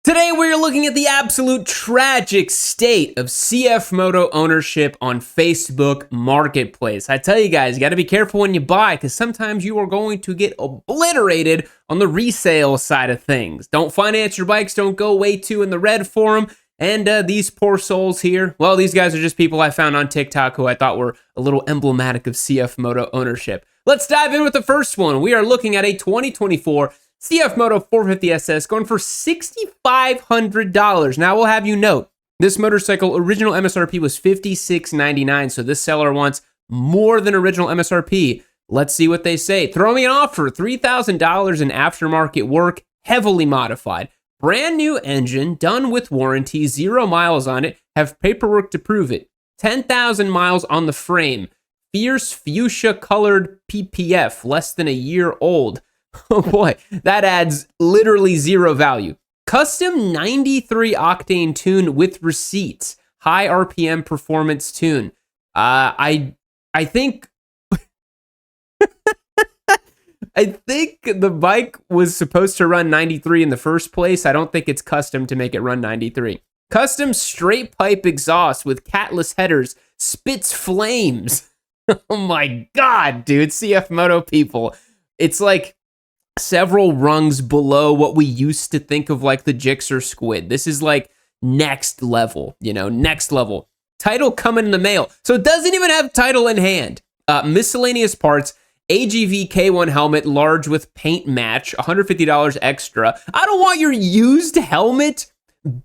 Today we're looking at the absolute tragic state of CFMoto ownership on Facebook Marketplace. I tell you guys, you got to be careful when you buy because sometimes you are going to get obliterated on the resale side of things. Don't finance your bikes, don't go way too in the red for them. And these poor souls here, well, these guys are just people I found on TikTok who I thought were a little emblematic of CFMoto ownership. Let's dive in with the first one. We are looking at a 2024 CFMoto 450SS going for $6,500. Now, we'll have you note, this motorcycle original MSRP was $56.99, so this seller wants more than original MSRP. Let's see what they say. Throw me an offer, $3,000 in aftermarket work, heavily modified. Brand new engine, done with warranty, 0 miles on it, have paperwork to prove it. 10,000 miles on the frame. Fierce fuchsia colored PPF, less than a year old. Oh boy, that adds literally zero value. Custom 93 octane tune with receipts. High RPM performance tune. I think I think the bike was supposed to run 93 in the first place. I don't think it's custom to make it run 93. Custom straight pipe exhaust with catless headers. Spits flames. Oh my god, dude. CFMoto people. It's like several rungs below what we used to think of like the Gixxer Squid. This is like next level, next level. Title coming in the mail. So it doesn't even have title in hand. Miscellaneous parts, AGV K1 helmet, large with paint match, $150 extra. I don't want your used helmet.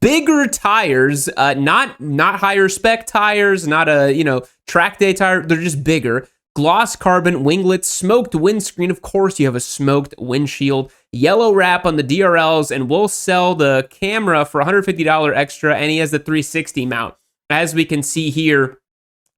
Bigger tires, not higher spec tires, not a, track day tire. They're just bigger. Gloss carbon winglets, smoked windscreen. Of course, you have a smoked windshield. Yellow wrap on the DRLs, and we'll sell the camera for $150 extra, and he has the 360 mount, as we can see here.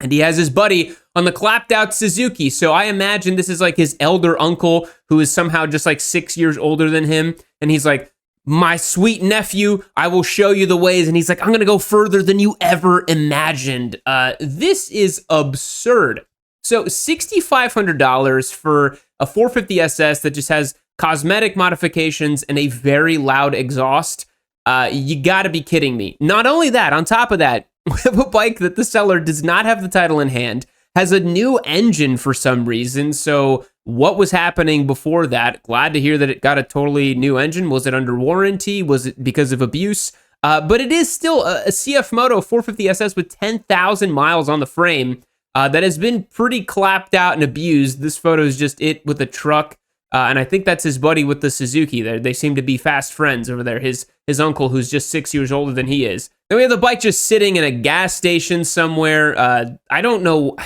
And he has his buddy on the clapped out Suzuki. So I imagine this is like his elder uncle who is somehow just like 6 years older than him. And he's like, my sweet nephew, I will show you the ways. And he's like, I'm going to go further than you ever imagined. This is absurd. So $6,500 for a 450SS that just has cosmetic modifications and a very loud exhaust. You gotta be kidding me. Not only that, on top of that, we have a bike that the seller does not have the title in hand, has a new engine for some reason. So what was happening before that? Glad to hear that it got a totally new engine. Was it under warranty? Was it because of abuse? But it is still a CFMoto 450SS with 10,000 miles on the frame. That has been pretty clapped out and abused. This photo is just it with a truck, and I think that's his buddy with the Suzuki there. They seem to be fast friends over there, his uncle who's just 6 years older than he is. Then we have the bike just sitting in a gas station somewhere. I don't know,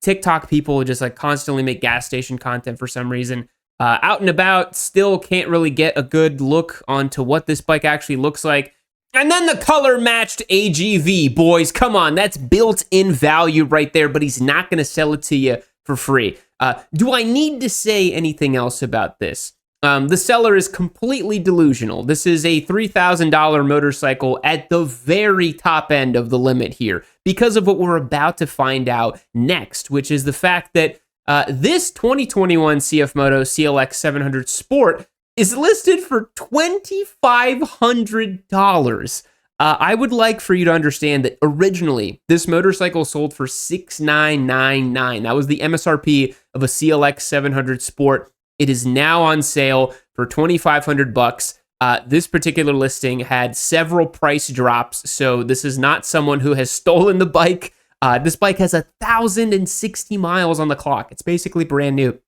TikTok people just like constantly make gas station content for some reason. Out and about, still can't really get a good look onto what this bike actually looks like. And then the color-matched AGV, boys. Come on, that's built-in value right there, but he's not going to sell it to you for free. Do I need to say anything else about this? The seller is completely delusional. This is a $3,000 motorcycle at the very top end of the limit here because of what we're about to find out next, which is the fact that this 2021 CFMoto CLX700 Sport is listed for $2,500. I would like for you to understand that originally this motorcycle sold for $6,999. That was the MSRP of a CLX700 Sport. It is now on sale for $2,500. This particular listing had several price drops, so this is not someone who has stolen the bike. This bike has 1,060 miles on the clock. It's basically brand new.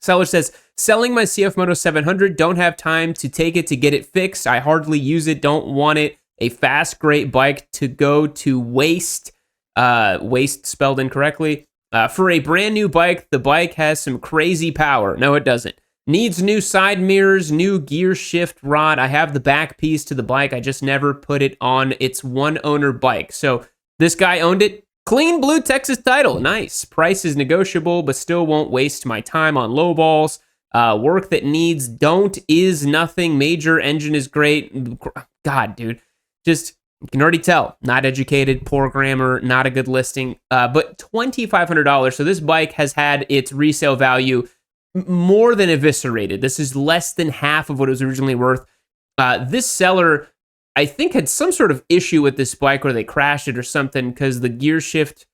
Seller says, selling my CFMoto 700, don't have time to take it to get it fixed. I hardly use it, don't want it. A fast, great bike to go to waste. Waste spelled incorrectly. For a brand new bike, the bike has some crazy power. No, it doesn't. Needs new side mirrors, new gear shift rod. I have the back piece to the bike. I just never put it on. It's one owner bike. So this guy owned it. Clean blue Texas title. Nice. Price is negotiable, but still won't waste my time on low balls. Work that needs is nothing. Major engine is great. God, dude. Just, you can already tell. Not educated, poor grammar, not a good listing. But $2,500. So this bike has had its resale value more than eviscerated. This is less than half of what it was originally worth. This seller I think had some sort of issue with this bike where they crashed it or something, because the gear shift,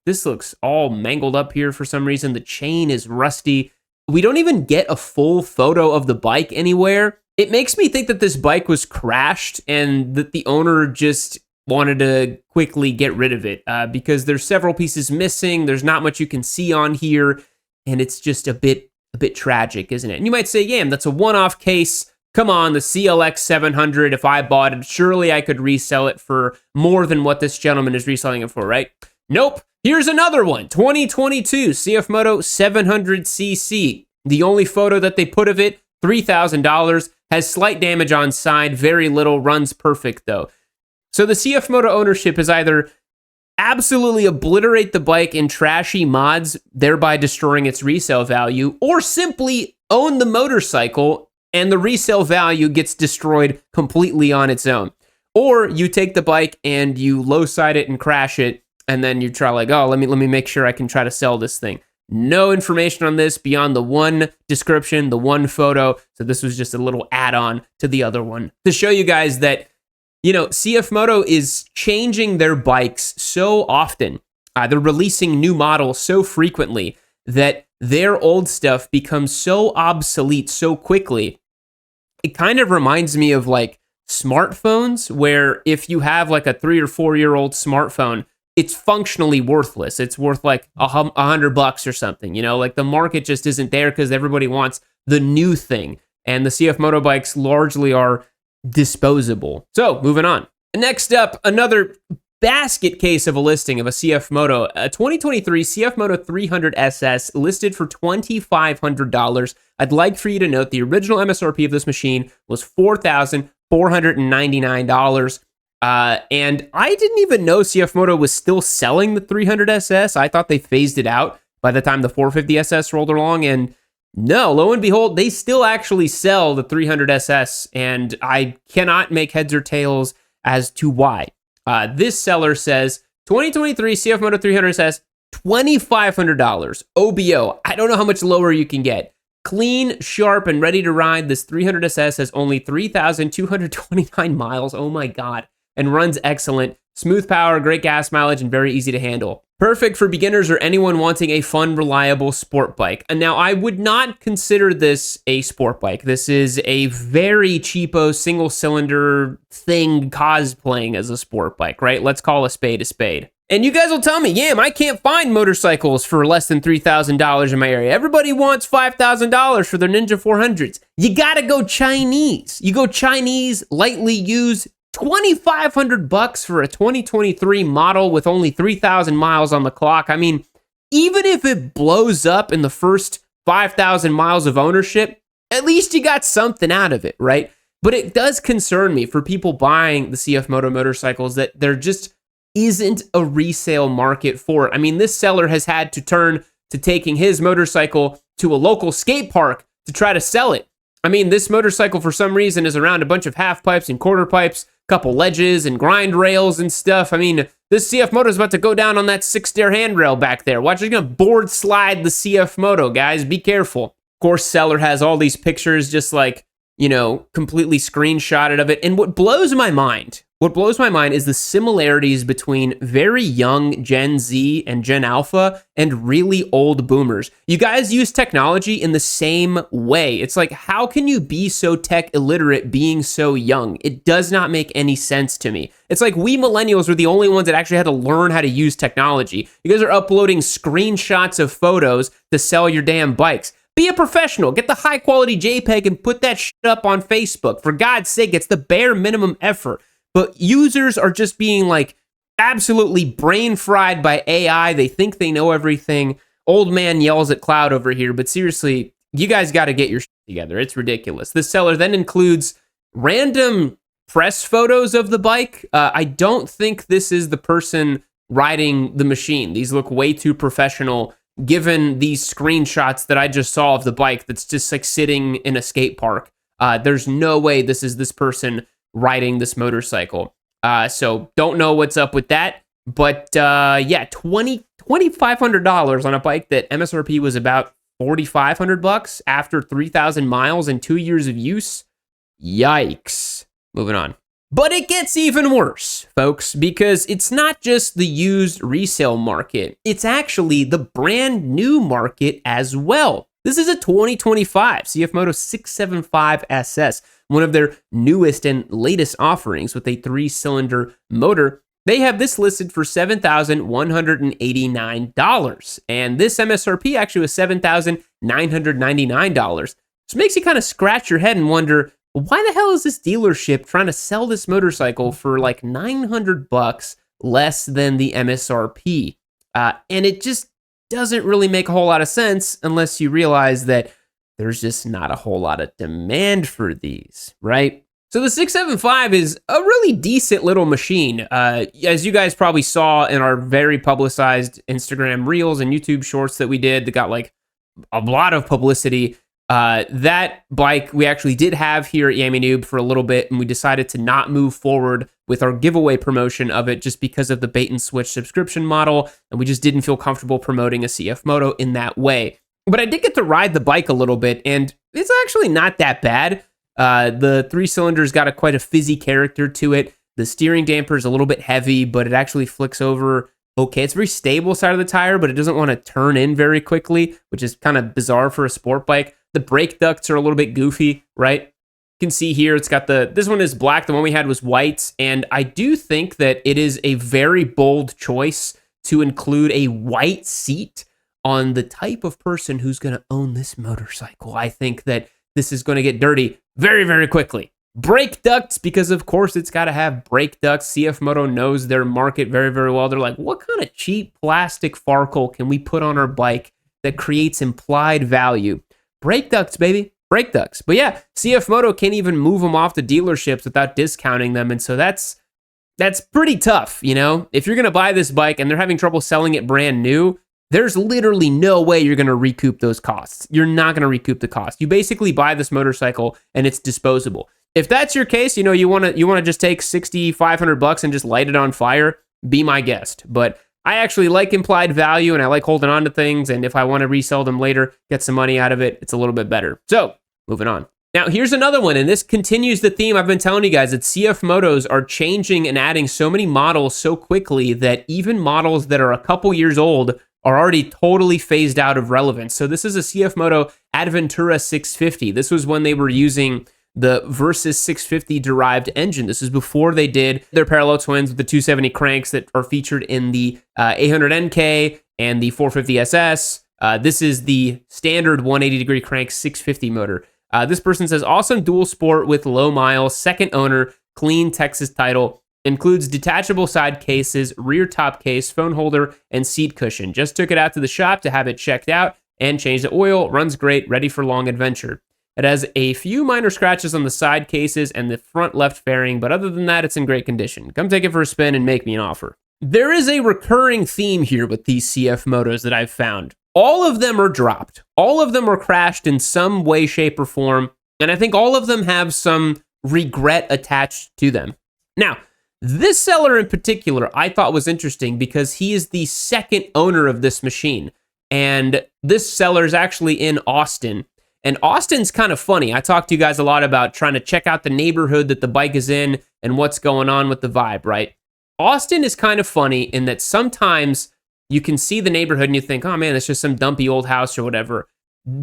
this looks all mangled up here for some reason. The chain is rusty. We don't even get a full photo of the bike anywhere. It makes me think that this bike was crashed and that the owner just wanted to quickly get rid of it, because there's several pieces missing. There's not much you can see on here, and it's just a bit tragic, isn't it? And you might say, yeah, that's a one-off case. Come on, the CLX700, if I bought it, surely I could resell it for more than what this gentleman is reselling it for, right? Nope. Here's another one, 2022 CFMoto 700cc. The only photo that they put of it, $3,000, has slight damage on side, very little, runs perfect though. So the CFMoto ownership is either absolutely obliterate the bike in trashy mods, thereby destroying its resale value, or simply own the motorcycle and the resale value gets destroyed completely on its own. Or you take the bike and you low side it and crash it, and then you try like, oh, let me make sure I can try to sell this thing. No information on this beyond the one description, the one photo. So this was just a little add-on to the other one to show you guys that, you know, CFMoto is changing their bikes so often. They're releasing new models so frequently that their old stuff becomes so obsolete so quickly. It kind of reminds me of like smartphones, where if you have like a 3 or 4 year old smartphone, it's functionally worthless. It's worth like $100 or something, you know, like the market just isn't there because everybody wants the new thing. And the CFMoto bikes largely are disposable. So moving on. Next up, another basket case of a listing of a CFMoto, a 2023 CFMoto 300 SS listed for $2,500. I'd like for you to note the original MSRP of this machine was $4,499. And I didn't even know CFMoto was still selling the 300 SS. I thought they phased it out by the time the 450 SS rolled along. And no, lo and behold, they still actually sell the 300 SS. And I cannot make heads or tails as to why. This seller says 2023 CFMoto 300 SS, $2,500. OBO. I don't know how much lower you can get. Clean, sharp, and ready to ride. This 300 SS has only 3,229 miles. Oh my God. And runs excellent. Smooth power, great gas mileage, and very easy to handle. Perfect for beginners or anyone wanting a fun, reliable sport bike. And now I would not consider this a sport bike. This is a very cheapo single cylinder thing cosplaying as a sport bike, right? Let's call a spade a spade. And you guys will tell me, yeah, I can't find motorcycles for less than $3,000 in my area. Everybody wants $5,000 for their Ninja 400s. You gotta go Chinese. You go Chinese, lightly used, $2,500 for a 2023 model with only 3,000 miles on the clock. I mean, even if it blows up in the first 5,000 miles of ownership, at least you got something out of it, right? But it does concern me for people buying the CFMoto motorcycles that there just isn't a resale market for it. I mean, this seller has had to turn to taking his motorcycle to a local skate park to try to sell it. I mean, this motorcycle for some reason is around a bunch of half pipes and quarter pipes, couple ledges and grind rails and stuff. I mean, this CFMoto is about to go down on that 6-stair handrail back there. Watch, it's gonna board slide the CFMoto, guys. Be careful. Of course, seller has all these pictures just like, you know, completely screenshotted of it. And what blows my mind is the similarities between very young Gen Z and Gen Alpha and really old boomers. You guys use technology in the same way. It's like, how can you be so tech illiterate being so young? It does not make any sense to me. It's like we millennials were the only ones that actually had to learn how to use technology. You guys are uploading screenshots of photos to sell your damn bikes. Be a professional. Get the high quality JPEG and put that shit up on Facebook. For God's sake, it's the bare minimum effort. But users are just being like absolutely brain fried by AI. They think they know everything. Old man yells at cloud over here. But seriously, you guys got to get your shit together. It's ridiculous. This seller then includes random press photos of the bike. I don't think this is the person riding the machine. These look way too professional given these screenshots that I just saw of the bike that's just like sitting in a skate park. There's no way this is this person riding this motorcycle. So don't know what's up with that. But yeah, $2,500 on a bike that MSRP was about $4,500 after 3,000 miles and 2 years of use. Yikes. Moving on. But it gets even worse, folks, because it's not just the used resale market, it's actually the brand new market as well. This is a 2025 CFMoto 675 SS, one of their newest and latest offerings with a 3-cylinder motor. They have this listed for $7,189, and this MSRP actually was $7,999. So it makes you kind of scratch your head and wonder, why the hell is this dealership trying to sell this motorcycle for like $900 less than the MSRP? And it just doesn't really make a whole lot of sense unless you realize that there's just not a whole lot of demand for these, right? So the 675 is a really decent little machine. As you guys probably saw in our very publicized Instagram Reels and YouTube Shorts that we did that got like a lot of publicity, that bike we actually did have here at Yami Noob for a little bit, and we decided to not move forward with our giveaway promotion of it just because of the bait and switch subscription model, and we just didn't feel comfortable promoting a CFMoto in that way. But I did get to ride the bike a little bit, and it's actually not that bad. The 3-cylinder's got quite a fizzy character to it. The steering damper is a little bit heavy, but it actually flicks over okay. It's very stable side of the tire, but it doesn't want to turn in very quickly, which is kind of bizarre for a sport bike. The brake ducts are a little bit goofy, right? You can see here, it's got this one is black. The one we had was white. And I do think that it is a very bold choice to include a white seat on the type of person who's going to own this motorcycle. I think that this is going to get dirty very, very quickly. Brake ducts, because of course it's got to have brake ducts. CFMoto knows their market very, very well. They're like, what kind of cheap plastic Farkle can we put on our bike that creates implied value? Brake ducts, baby. Brake ducts. But yeah, CFMoto can't even move them off the dealerships without discounting them. And so that's pretty tough, you know? If you're going to buy this bike and they're having trouble selling it brand new, there's literally no way you're going to recoup those costs. You're not going to recoup the cost. You basically buy this motorcycle and it's disposable. If that's your case, you know, you want to just take $6,500 and just light it on fire, be my guest. But I actually like implied value and I like holding on to things. And if I want to resell them later, get some money out of it, it's a little bit better. So moving on. Now, here's another one, and this continues the theme I've been telling you guys, that CFMotos are changing and adding so many models so quickly that even models that are a couple years old are already totally phased out of relevance. So this is a CFMoto Adventura 650. This was when they were using the Versys 650 derived engine. This is before they did their parallel twins with the 270 cranks that are featured in the 800NK and the 450SS. This is the standard 180 degree crank 650 motor. This person says, awesome dual sport with low miles, second owner, clean Texas title, includes detachable side cases, rear top case, phone holder, and seat cushion. Just took it out to the shop to have it checked out and changed the oil. Runs great, ready for long adventure. It has a few minor scratches on the side cases and the front left fairing, but other than that, it's in great condition. Come take it for a spin and make me an offer. There is a recurring theme here with these CFMotos that I've found. All of them are dropped. All of them are crashed in some way, shape, or form, and I think all of them have some regret attached to them. Now, this seller in particular I thought was interesting because he is the second owner of this machine, and this seller is actually in Austin. And Austin's kind of funny. I talked to you guys a lot about trying to check out the neighborhood that the bike is in and what's going on with the vibe, right? Austin is kind of funny in that sometimes you can see the neighborhood and you think, oh man, it's just some dumpy old house or whatever.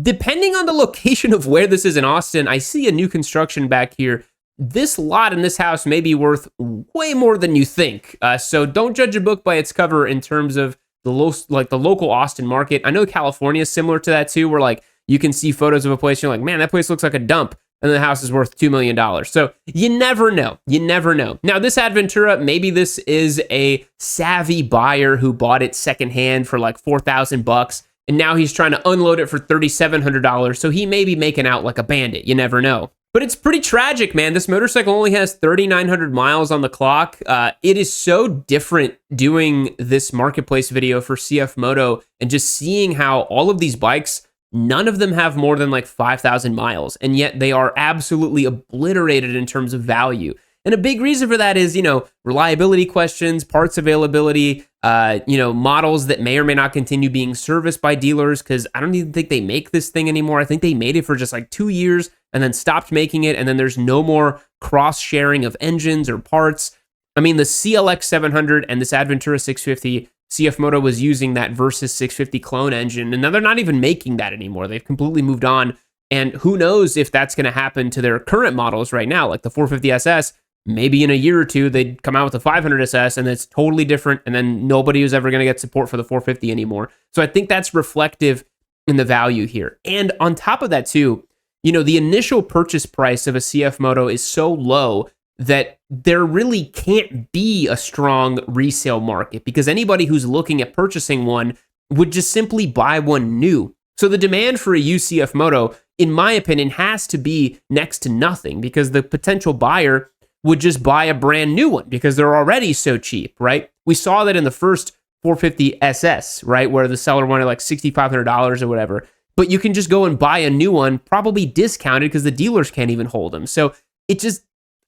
Depending on the location of where this is in Austin, I see a new construction back here. This lot in this house may be worth way more than you think. So don't judge a book by its cover in terms of the local Austin market. I know California is similar to that too, where like you can see photos of a place, you're like, man, that place looks like a dump, and the house is worth $2 million. So you never know. You never know. Now, this Adventura, maybe this is a savvy buyer who bought it secondhand for like $4,000, and now he's trying to unload it for $3,700. So he may be making out like a bandit. You never know. But it's pretty tragic, man. This motorcycle only has 3,900 miles on the clock. It is so different doing this marketplace video for CFMoto and just seeing how all of these bikes, none of them have more than like 5,000 miles, and yet they are absolutely obliterated in terms of value. And a big reason for that is, you know, reliability questions, parts availability, models that may or may not continue being serviced by dealers, because I don't even think they make this thing anymore. I think they made it for just like 2 years and then stopped making it, and then there's no more cross-sharing of engines or parts. I mean, the CLX700 and this Adventura 650, CFMoto was using that Versys 650 clone engine, and now they're not even making that anymore. They've completely moved on, and who knows if that's going to happen to their current models right now, like the 450 SS. Maybe in a year or two, they'd come out with the 500 SS, and it's totally different, and then nobody was ever going to get support for the 450 anymore. So I think that's reflective in the value here. And on top of that too, the initial purchase price of a CFMoto is so low that there really can't be a strong resale market, because anybody who's looking at purchasing one would just simply buy one new. So the demand for a used CFMoto, in my opinion, has to be next to nothing, because the potential buyer would just buy a brand new one because they're already so cheap, right? We saw that in the first 450 SS, right, where the seller wanted like $6,500 or whatever. But you can just go and buy a new one, probably discounted, because the dealers can't even hold them. So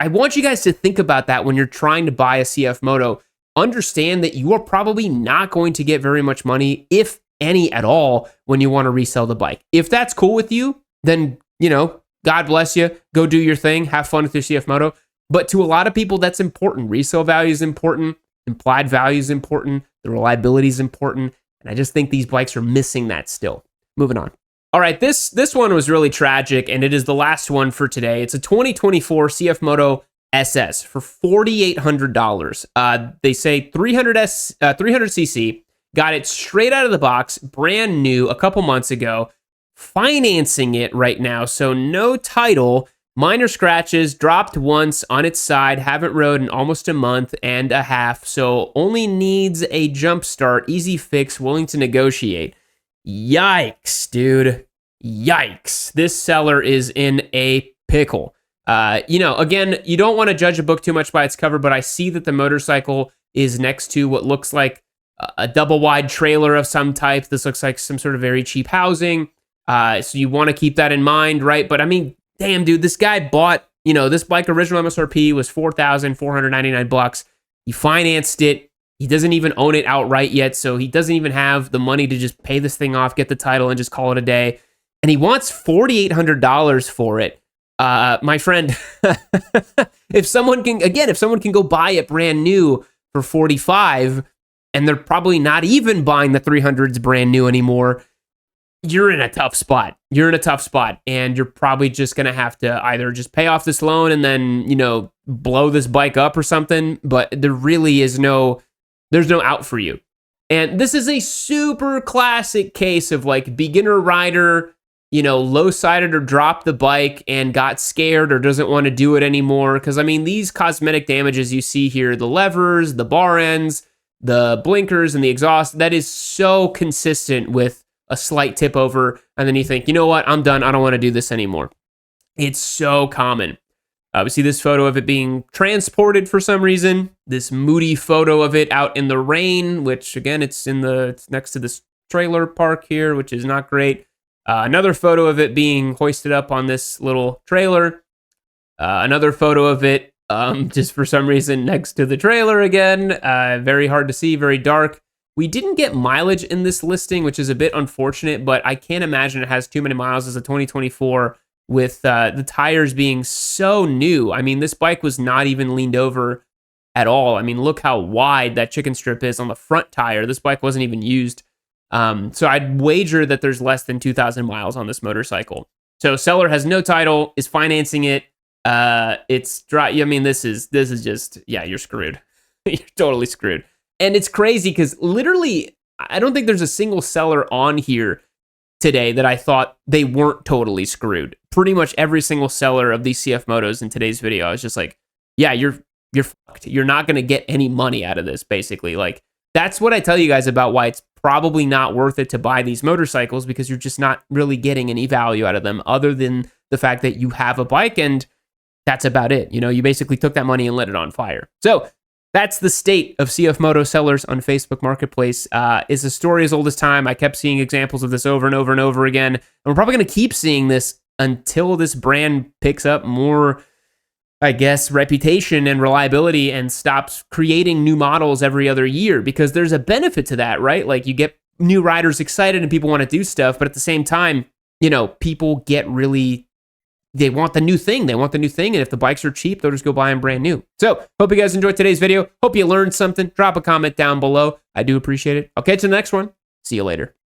I want you guys to think about that when you're trying to buy a CFMoto. Understand that you are probably not going to get very much money, if any at all, when you want to resell the bike. If that's cool with you, then, God bless you. Go do your thing. Have fun with your CFMoto. But to a lot of people, that's important. Resale value is important. Implied value is important. The reliability is important. And I just think these bikes are missing that still. Moving on. All right, this one was really tragic, and it is the last one for today. It's a 2024 CFMoto SS for $4,800. They say 300cc. Got it straight out of the box, brand new, a couple months ago. Financing it right now, so no title. Minor scratches, dropped once on its side, haven't rode in almost a month and a half, so only needs a jump start, easy fix, willing to negotiate. Yikes, dude. Yikes. This seller is in a pickle. Again, you don't want to judge a book too much by its cover, but I see that the motorcycle is next to what looks like a double wide trailer of some type. This looks like some sort of very cheap housing. So you want to keep that in mind, right? But I mean, damn, dude, this guy bought, this bike original MSRP was $4,499. He financed it. He doesn't even own it outright yet, so he doesn't even have the money to just pay this thing off, get the title, and just call it a day. And he wants $4,800 for it. My friend, if someone can go buy it brand new for $45,000, and they're probably not even buying the 300s brand new anymore, you're in a tough spot. And you're probably just going to have to either just pay off this loan and then, blow this bike up or something. But there really is there's no out for you. And this is a super classic case of like beginner rider, low-sided or dropped the bike and got scared or doesn't want to do it anymore. Because, I mean, these cosmetic damages you see here, the levers, the bar ends, the blinkers, and the exhaust, that is so consistent with a slight tip over, and then you think, you know what, I'm done. I don't want to do this anymore. It's so common. We see this photo of it being transported for some reason. This moody photo of it out in the rain, which again, it's next to this trailer park here, which is not great. Another photo of it being hoisted up on this little trailer. Another photo of it just for some reason next to the trailer again. Very hard to see, very dark. We didn't get mileage in this listing, which is a bit unfortunate, but I can't imagine it has too many miles as a 2024 with the tires being so new. I mean, this bike was not even leaned over at all. I mean, look how wide that chicken strip is on the front tire. This bike wasn't even used. So I'd wager that there's less than 2,000 miles on this motorcycle. So seller has no title, is financing it. It's dry. I mean, this is just, yeah, you're screwed. You're totally screwed. And it's crazy because literally, I don't think there's a single seller on here today that I thought they weren't totally screwed. Pretty much every single seller of these CFMotos in today's video, I was just like, yeah, you're fucked. You're not going to get any money out of this, basically. Like, that's what I tell you guys about why it's probably not worth it to buy these motorcycles, because you're just not really getting any value out of them other than the fact that you have a bike and that's about it. You basically took that money and lit it on fire. So that's the state of CFMoto sellers on Facebook Marketplace. It's a story as old as time. I kept seeing examples of this over and over and over again. And we're probably going to keep seeing this until this brand picks up more I guess, reputation and reliability and stops creating new models every other year, because there's a benefit to that, right? Like, you get new riders excited and people want to do stuff, but at the same time, people get really, they want the new thing. They want the new thing. And if the bikes are cheap, they'll just go buy them brand new. So hope you guys enjoyed today's video. Hope you learned something. Drop a comment down below. I do appreciate it. I'll catch you in the next one. See you later.